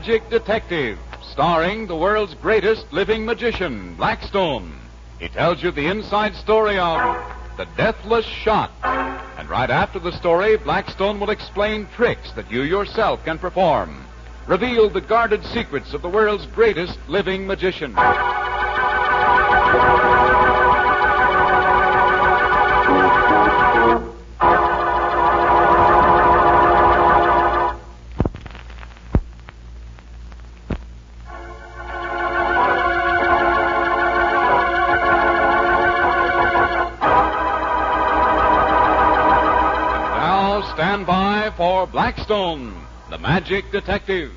Magic Detective, starring the world's greatest living magician, Blackstone. He tells you the inside story of the Deathless Shot. And right after the story, Blackstone will explain tricks that you yourself can perform. Reveal the guarded secrets of the world's greatest living magician. Stand by for Blackstone, the Magic Detective.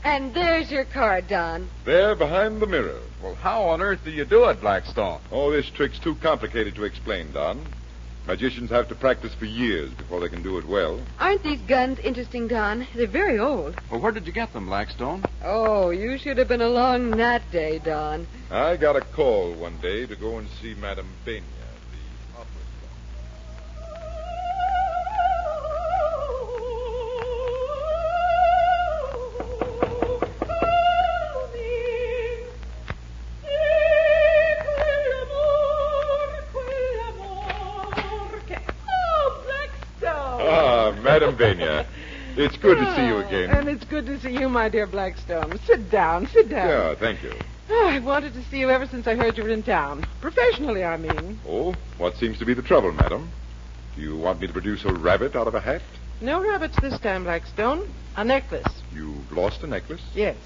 And there's your card, Don. There, behind the mirror. Well, how on earth do you do it, Blackstone? Oh, this trick's too complicated to explain, Don. Magicians have to practice for years before they can do it well. Aren't these guns interesting, Don? They're very old. Well, where did you get them, Blackstone? Oh, you should have been along that day, Don. I got a call one day to go and see Madame Benya, the opera Madame Benya, it's good to see you again. And it's good to see you, my dear Blackstone. Sit down, sit down. Yeah, thank you. I've wanted to see you ever since I heard you were in town. Professionally, I mean. Oh, what seems to be the trouble, madam? Do you want me to produce a rabbit out of a hat? No rabbits this time, Blackstone. A necklace. You've lost a necklace? Yes.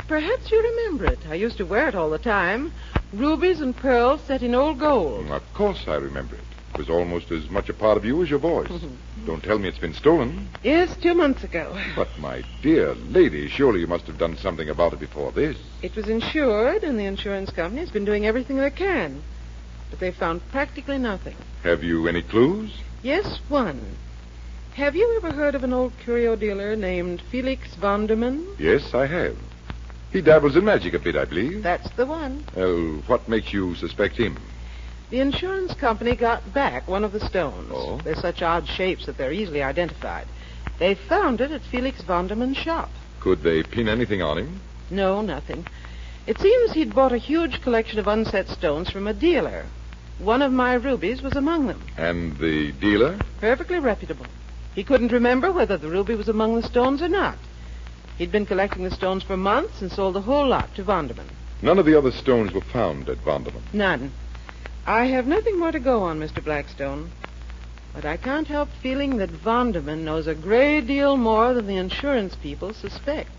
Perhaps you remember it. I used to wear it all the time. Rubies and pearls set in old gold. Of course I remember it. It was almost as much a part of you as your voice. Don't tell me it's been stolen. Yes, 2 months ago. But, my dear lady, surely you must have done something about it before this. It was insured, and the insurance company has been doing everything they can. But they found practically nothing. Have you any clues? Yes, one. Have you ever heard of an old curio dealer named Felix Vonderman? Yes, I have. He dabbles in magic a bit, I believe. That's the one. Well, what makes you suspect him? The insurance company got back one of the stones. Oh? They're such odd shapes that they're easily identified. They found it at Felix Vonderman's shop. Could they pin anything on him? No, nothing. It seems he'd bought a huge collection of unset stones from a dealer. One of my rubies was among them. And the dealer? Perfectly reputable. He couldn't remember whether the ruby was among the stones or not. He'd been collecting the stones for months and sold the whole lot to Vonderman. None of the other stones were found at Vonderman. None. I have nothing more to go on, Mr. Blackstone. But I can't help feeling that Vonderman knows a great deal more than the insurance people suspect.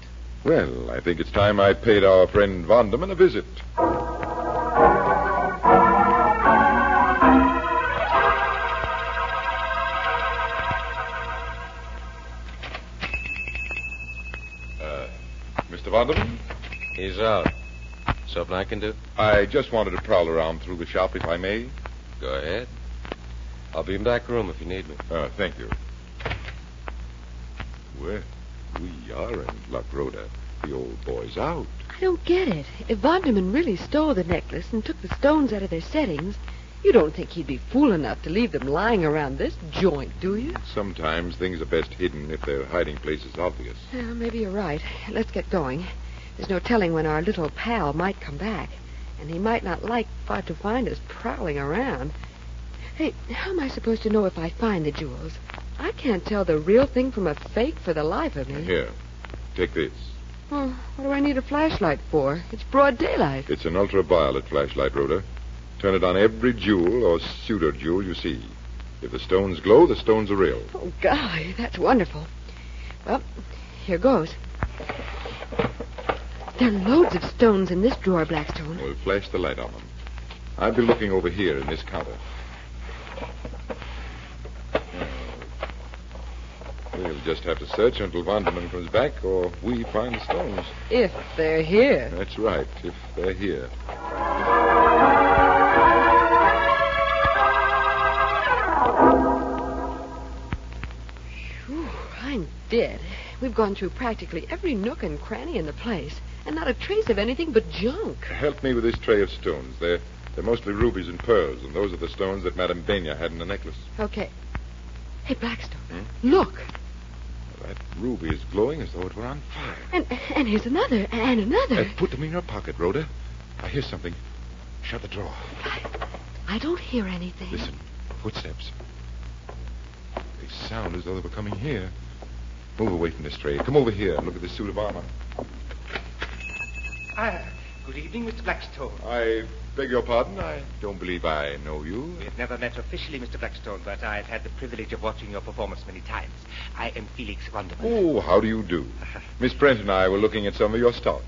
Well, I think it's time I paid our friend Vonderman a visit. Mr. Vonderman? He's out. Something I can do? I just wanted to prowl around through the shop, if I may. Go ahead. I'll be in the back room if you need me. Thank you. Well, we are in luck, Rhoda. The old boy's out. I don't get it. If Vonderman really stole the necklace and took the stones out of their settings, you don't think he'd be fool enough to leave them lying around this joint, do you? Sometimes things are best hidden if their hiding place is obvious. Well, maybe you're right. Let's get going. There's no telling when our little pal might come back, and he might not like to find us prowling around. Hey, how am I supposed to know if I find the jewels? I can't tell the real thing from a fake for the life of me. Here, take this. Well, what do I need a flashlight for? It's broad daylight. It's an ultraviolet flashlight, Rhoda. Turn it on every jewel or pseudo-jewel you see. If the stones glow, the stones are real. Oh, golly, that's wonderful. Well, here goes. There are loads of stones in this drawer, Blackstone. We'll flash the light on them. I'll be looking over here in this counter. We'll just have to search until Vonderman comes back or we find the stones. If they're here. That's right, if they're here. Whew, I'm dead. We've gone through practically every nook and cranny in the place, and not a trace of anything but junk. Help me with this tray of stones. They're mostly rubies and pearls, and those are the stones that Madame Benya had in the necklace. Okay. Hey, Blackstone, look. That ruby is glowing as though it were on fire. And here's another, and another. Put them in your pocket, Rhoda. I hear something. Shut the drawer. I don't hear anything. Listen. Footsteps. They sound as though they were coming here. Move away from this tray. Come over here and look at this suit of armor. Good evening, Mr. Blackstone. I beg your pardon. I don't believe I know you. We have never met officially, Mr. Blackstone, but I've had the privilege of watching your performance many times. I am Felix Wonderman. Oh, how do you do? Miss Brent and I were looking at some of your stock.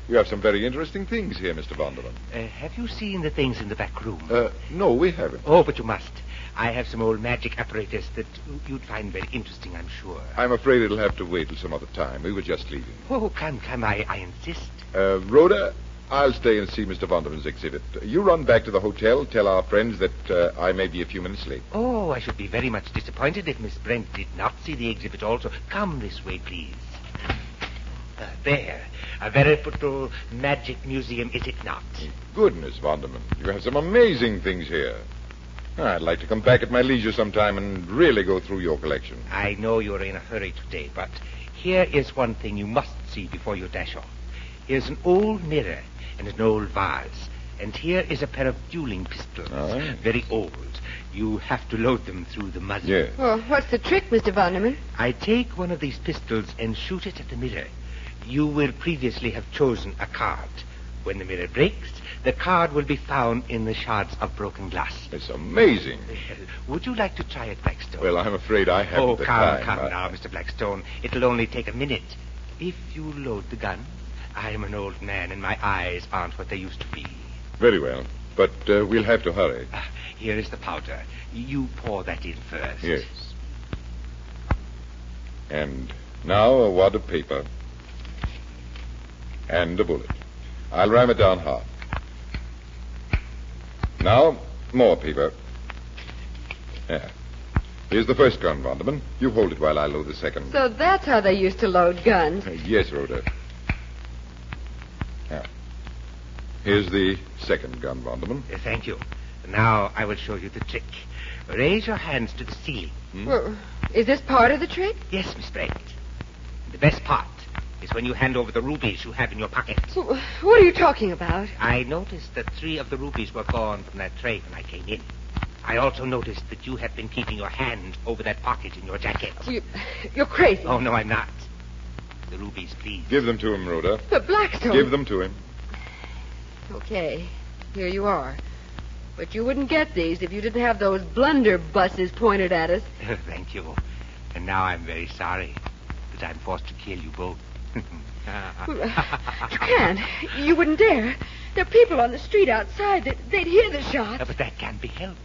You have some very interesting things here, Mr. Vonderman. Have you seen the things in the back room? No, we haven't. Oh, but you must. I have some old magic apparatus that you'd find very interesting, I'm sure. I'm afraid it'll have to wait till some other time. We were just leaving. Oh, come, I insist. Rhoda, I'll stay and see Mr. Vonderman's exhibit. You run back to the hotel, tell our friends that I may be a few minutes late. Oh, I should be very much disappointed if Miss Brent did not see the exhibit also. Come this way, please. There. A veritable magic museum, is it not? Goodness, Vonderman. You have some amazing things here. I'd like to come back at my leisure sometime and really go through your collection. I know you're in a hurry today, but here is one thing you must see before you dash off. Here's an old mirror and an old vase. And here is a pair of dueling pistols. Oh. Very old. You have to load them through the muzzle. Yes. Well, what's the trick, Mr. Vonderman? I take one of these pistols and shoot it at the mirror. You will previously have chosen a card. When the mirror breaks, the card will be found in the shards of broken glass. It's amazing. Would you like to try it, Blackstone? Well, I'm afraid I haven't Oh, the come time. now, Mr. Blackstone. It'll only take a minute. If you load the gun, I'm an old man and my eyes aren't what they used to be. Very well. But we'll have to hurry. Here is the powder. You pour that in first. Yes. And now a wad of paper. And a bullet. I'll ram it down hard. Now, more paper. There. Here's the first gun, Vonderman. You hold it while I load the second. So that's how they used to load guns. Yes, Rhoda. Now, here's the second gun, Vonderman. Thank you. Now I will show you the trick. Raise your hands to the ceiling. Well, is this part of the trick? Yes, Miss Brent. The best part is when you hand over the rubies you have in your pocket. What are you talking about? I noticed that 3 of the rubies were gone from that tray when I came in. I also noticed that you had been keeping your hand over that pocket in your jacket. You're crazy. Oh, no, I'm not. The rubies, please. Give them to him, Rhoda. But Blackstone... Give them to him. Okay, here you are. But you wouldn't get these if you didn't have those blunderbusses pointed at us. Thank you. And now I'm very sorry that I'm forced to kill you both. You can't. You wouldn't dare. There are people on the street outside. They'd hear the shots. But that can't be helped.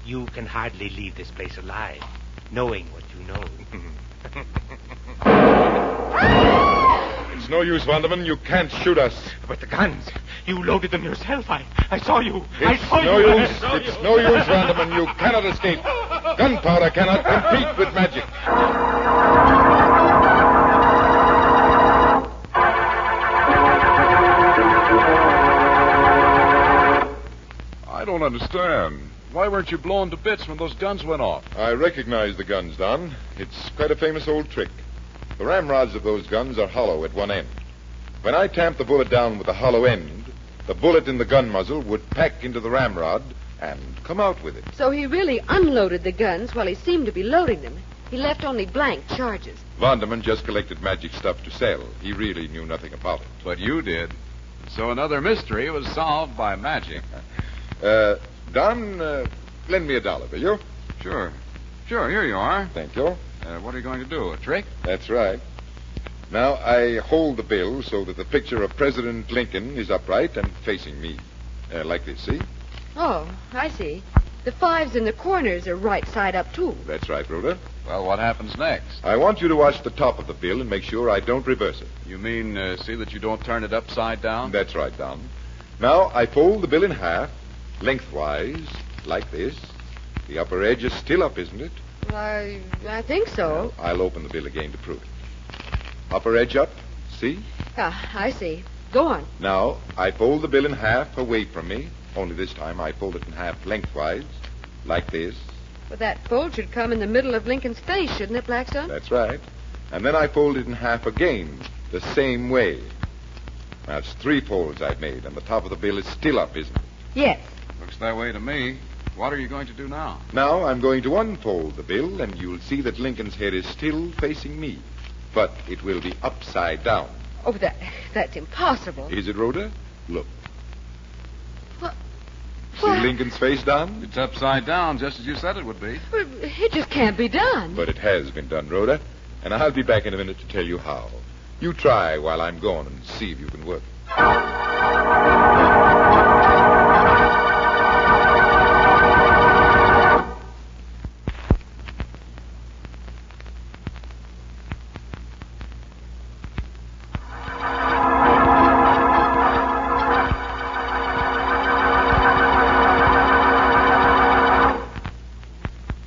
You can hardly leave this place alive, knowing what you know. It's no use, Vonderman. You can't shoot us. But the guns. You loaded them yourself. I saw you. It's no use. It's no use, Vonderman. You cannot escape. Gunpowder cannot compete with magic. I don't understand. Why weren't you blown to bits when those guns went off? I recognize the guns, Don. It's quite a famous old trick. The ramrods of those guns are hollow at one end. When I tamp the bullet down with the hollow end, the bullet in the gun muzzle would pack into the ramrod and come out with it. So he really unloaded the guns while he seemed to be loading them. He left only blank charges. Vonderman just collected magic stuff to sell. He really knew nothing about it. But you did. So another mystery was solved by magic. Don, lend me $1, will you? Sure. Sure, here you are. Thank you. What are you going to do, a trick? That's right. Now, I hold the bill so that the picture of President Lincoln is upright and facing me. Like this, see? Oh, I see. The 5s in the corners are right side up, too. That's right, Rhoda. Well, what happens next? I want you to watch the top of the bill and make sure I don't reverse it. You mean see that you don't turn it upside down? That's right, Don. Now, I fold the bill in half, lengthwise, like this. The upper edge is still up, isn't it? Well, I think so. Now, I'll open the bill again to prove it. Upper edge up, see? I see. Go on. Now, I fold the bill in half away from me, only this time I fold it in half lengthwise, like this, Well, that fold should come in the middle of Lincoln's face, shouldn't it, Blackstone? That's right. And then I fold it in half again, the same way. That's 3 folds I've made, and the top of the bill is still up, isn't it? Yes. Looks that way to me. What are you going to do now? Now I'm going to unfold the bill, and you'll see that Lincoln's head is still facing me. But it will be upside down. Oh, that's impossible. Is it, Rhoda? Look. What? See Lincoln's face, Don? It's upside down, just as you said it would be. Well, it just can't be done. But it has been done, Rhoda. And I'll be back in a minute to tell you how. You try while I'm gone and see if you can work.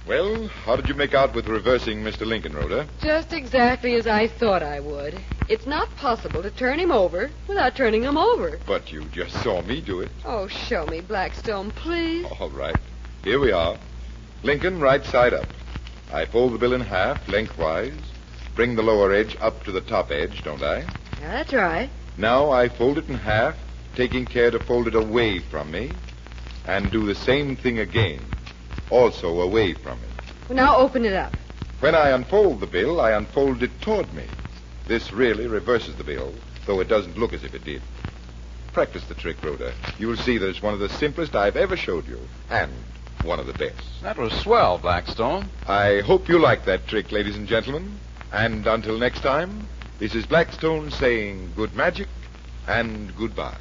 Well, how did you make out with reversing Mr. Lincoln, Rhoda? Just exactly as I thought I would. It's not possible to turn him over without turning him over. But you just saw me do it. Oh, show me, Blackstone, please. All right. Here we are. Lincoln, right side up. I fold the bill in half, lengthwise. Bring the lower edge up to the top edge, don't I? Yeah, that's right. Now I fold it in half, taking care to fold it away from me. And do the same thing again, also away from me. Well, now open it up. When I unfold the bill, I unfold it toward me. This really reverses the bill, though it doesn't look as if it did. Practice the trick, Rhoda. You'll see that it's one of the simplest I've ever showed you, and one of the best. That was swell, Blackstone. I hope you like that trick, ladies and gentlemen. And until next time, this is Blackstone saying good magic and goodbye.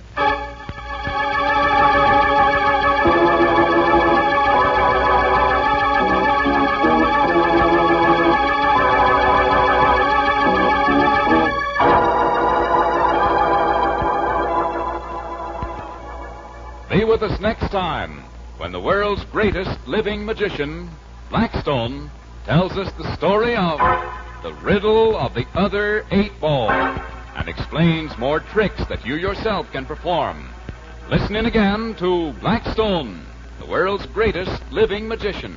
Be with us next time when the world's greatest living magician, Blackstone, tells us the story of the riddle of the other 8 ball and explains more tricks that you yourself can perform. Listen in again to Blackstone, the world's greatest living magician.